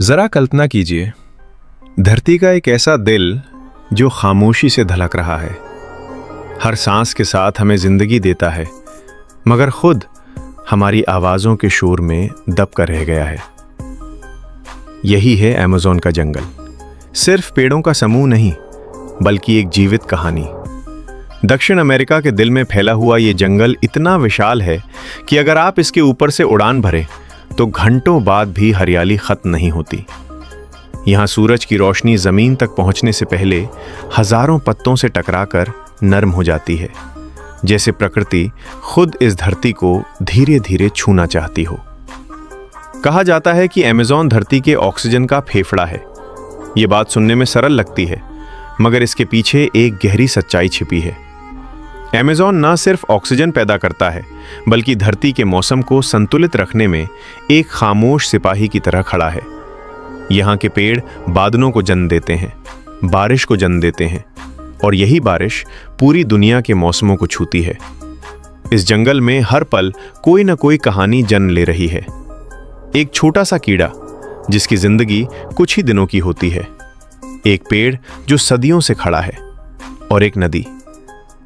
जरा कल्पना कीजिए, धरती का एक ऐसा दिल जो खामोशी से धड़क रहा है, हर सांस के साथ हमें जिंदगी देता है, मगर खुद हमारी आवाज़ों के शोर में दब कर रह गया है। यही है अमेज़न का जंगल। सिर्फ पेड़ों का समूह नहीं, बल्कि एक जीवित कहानी। दक्षिण अमेरिका के दिल में फैला हुआ ये जंगल इतना विशाल है कि अगर आप इसके ऊपर से उड़ान भरें तो घंटों बाद भी हरियाली खत्म नहीं होती। यहाँ सूरज की रोशनी ज़मीन तक पहुँचने से पहले हजारों पत्तों से टकराकर नरम हो जाती है, जैसे प्रकृति खुद इस धरती को धीरे धीरे छूना चाहती हो। कहा जाता है कि अमेज़न धरती के ऑक्सीजन का फेफड़ा है। ये बात सुनने में सरल लगती है, मगर इसके पीछे एक गहरी सच्चाई छिपी है। अमेज़न न सिर्फ ऑक्सीजन पैदा करता है, बल्कि धरती के मौसम को संतुलित रखने में एक खामोश सिपाही की तरह खड़ा है। यहाँ के पेड़ बादलों को जन्म देते हैं, बारिश को जन्म देते हैं, और यही बारिश पूरी दुनिया के मौसमों को छूती है। इस जंगल में हर पल कोई न कोई कहानी जन्म ले रही है। एक छोटा सा कीड़ा जिसकी जिंदगी कुछ ही दिनों की होती है, एक पेड़ जो सदियों से खड़ा है, और एक नदी,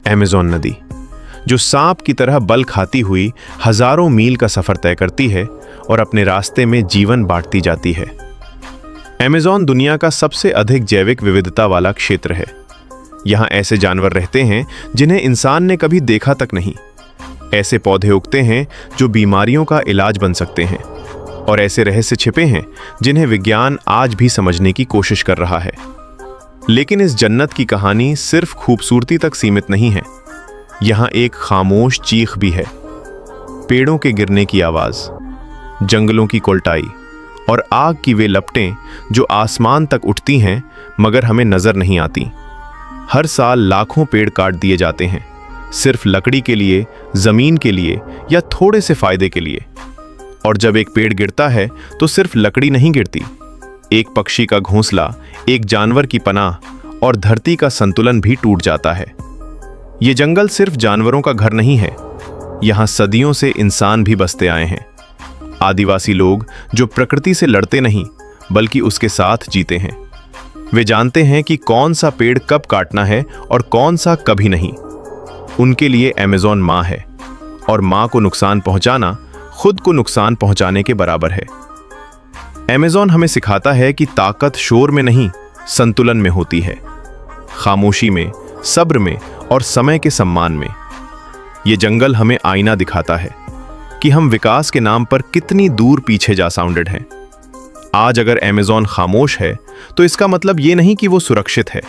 अमेज़न नदी, जो सांप की तरह बल खाती हुई हजारों मील का सफर तय करती है और अपने रास्ते में जीवन बांटती जाती है। अमेज़न दुनिया का सबसे अधिक जैविक विविधता वाला क्षेत्र है। यहाँ ऐसे जानवर रहते हैं जिन्हें इंसान ने कभी देखा तक नहीं। ऐसे पौधे उगते हैं जो बीमारियों का इलाज बन सकते हैं, और ऐसे रहस्य छिपे हैं जिन्हें विज्ञान आज भी समझने की कोशिश कर रहा है। लेकिन इस जन्नत की कहानी सिर्फ खूबसूरती तक सीमित नहीं है। यहाँ एक खामोश चीख भी है। पेड़ों के गिरने की आवाज, जंगलों की कोल्टाई और आग की वे लपटें जो आसमान तक उठती हैं मगर हमें नजर नहीं आती। हर साल लाखों पेड़ काट दिए जाते हैं, सिर्फ लकड़ी के लिए, जमीन के लिए या थोड़े से फायदे के लिए। और जब एक पेड़ गिरता है तो सिर्फ लकड़ी नहीं गिरती, एक पक्षी का घोंसला, एक जानवर की पनाह और धरती का संतुलन भी टूट जाता है। ये जंगल सिर्फ जानवरों का घर नहीं है, यहाँ सदियों से इंसान भी बसते आए हैं। आदिवासी लोग जो प्रकृति से लड़ते नहीं बल्कि उसके साथ जीते हैं। वे जानते हैं कि कौन सा पेड़ कब काटना है और कौन सा कभी नहीं। उनके लिए अमेज़न माँ है, और माँ को नुकसान पहुंचाना खुद को नुकसान पहुंचाने के बराबर है। अमेज़न हमें सिखाता है कि ताकत शोर में नहीं, संतुलन में होती है, खामोशी में, सब्र में और समय के सम्मान में। ये जंगल हमें आईना दिखाता है कि हम विकास के नाम पर कितनी दूर पीछे जा साउंडेड हैं। आज अगर अमेज़न खामोश है तो इसका मतलब ये नहीं कि वो सुरक्षित है।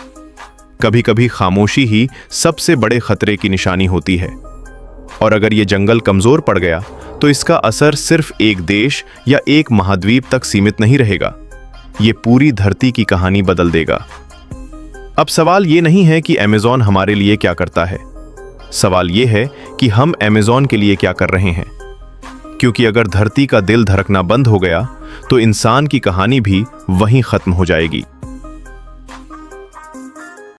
कभी कभी खामोशी ही सबसे बड़े खतरे की निशानी होती है। और अगर ये जंगल कमजोर पड़ गया तो इसका असर सिर्फ एक देश या एक महाद्वीप तक सीमित नहीं रहेगा, ये पूरी धरती की कहानी बदल देगा। अब सवाल ये नहीं है कि अमेज़न हमारे लिए क्या करता है, सवाल ये है कि हम अमेज़न के लिए क्या कर रहे हैं। क्योंकि अगर धरती का दिल धड़कना बंद हो गया तो इंसान की कहानी भी वहीं खत्म हो जाएगी।